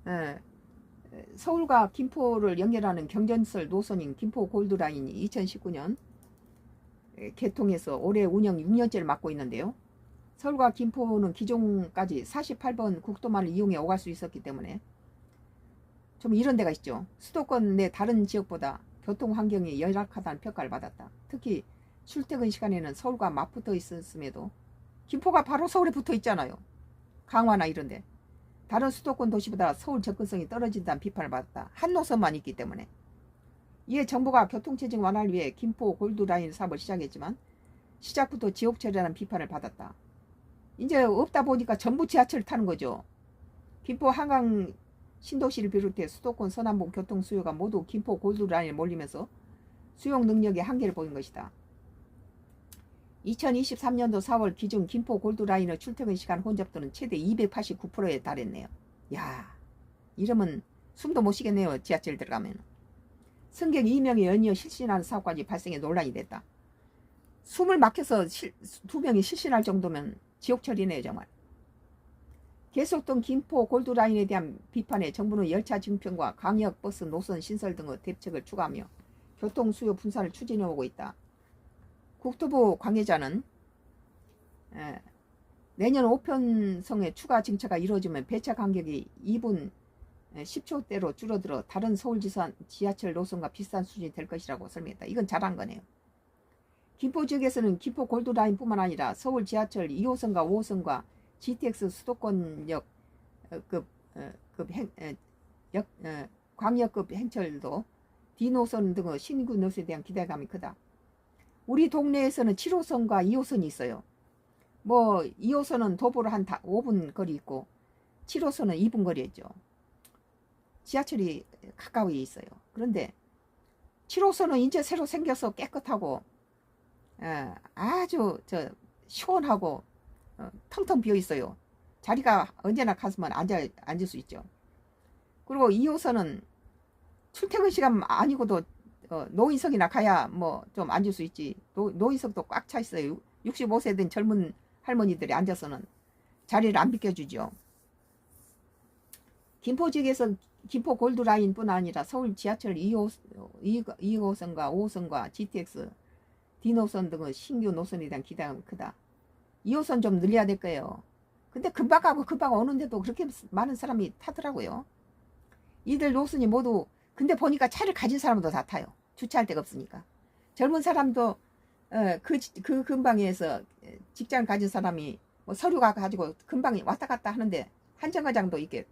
에, 서울과 김포를 연결하는 경전설 노선인 김포 골드라인이 2019년 개통해서 올해 운영 6년째를 맡고 있는데요. 서울과 김포는 기존까지 48번 국도만을 이용해 오갈 수 있었기 때문에 좀 이런 데가 있죠. 수도권 내 다른 지역보다 교통 환경이 열악하다는 평가를 받았다. 특히 출퇴근 시간에는 서울과 맞붙어 있었음에도 김포가 바로 서울에 붙어 있잖아요. 강화나 이런데. 다른 수도권 도시보다 서울 접근성이 떨어진다는 비판을 받았다. 한 노선만 있기 때문에. 이에 정부가 교통체증 완화를 위해 김포 골드라인 사업을 시작했지만 시작부터 지옥 처리라는 비판을 받았다. 이제 없다 보니까 전부 지하철을 타는 거죠. 김포 한강 신도시를 비롯해 수도권 서남부 교통 수요가 모두 김포 골드라인에 몰리면서 수용 능력의 한계를 보인 것이다. 2023년도 4월 기준 김포 골드라인의 출퇴근 시간 혼잡도는 최대 289%에 달했네요. 야, 이러면 숨도 못 쉬겠네요. 지하철 들어가면. 승객 2명이 연이어 실신하는 사고까지 발생해 논란이 됐다. 숨을 막혀서 2명이 실신할 정도면 지옥 처리네요, 정말. 계속된 김포 골드라인에 대한 비판에 정부는 열차 증평과 광역버스 노선 신설 등의 대책을 추가하며 교통 수요 분산을 추진해오고 있다. 국토부 관계자는 내년 5편성의 추가 증차가 이루어지면 배차 간격이 2분 10초대로 줄어들어 다른 서울 지하철 노선과 비슷한 수준이 될 것이라고 설명했다. 이건 잘한 거네요. 김포 지역에서는 김포 골드라인뿐만 아니라 서울 지하철 2호선과 5호선과 GTX 수도권역 광역급 행철도 D노선 등의 신규 노선에 대한 기대감이 크다. 우리 동네에서는 7호선과 2호선이 있어요. 뭐 2호선은 도보로 한 5분 거리 있고 7호선은 2분 거리에 있죠. 지하철이 가까이 있어요. 그런데 7호선은 이제 새로 생겨서 깨끗하고 아주 시원하고 텅텅 비어 있어요. 자리가 언제나 가서만 앉을 수 있죠. 그리고 2호선은 출퇴근 시간 아니고도 노인석이나 가야 뭐 좀 앉을 수 있지. 노인석도 꽉 차 있어요. 65세 된 젊은 할머니들이 앉아서는 자리를 안 비켜주죠. 김포 지역에서 김포 골드라인뿐 아니라 서울 지하철 2호선과 5호선과 GTX, D노선 등의 신규 노선에 대한 기대감이 크다. 2호선 좀 늘려야 될 거예요. 근데 금방 가고 금방 오는데도 그렇게 많은 사람이 타더라고요. 이들 노선이 모두 근데 보니까 차를 가진 사람도 다 타요. 주차할 데가 없으니까. 젊은 사람도 그 근방에서 직장을 가진 사람이 뭐 서류가 가지고 금방 왔다 갔다 하는데 한 정거장도 이렇게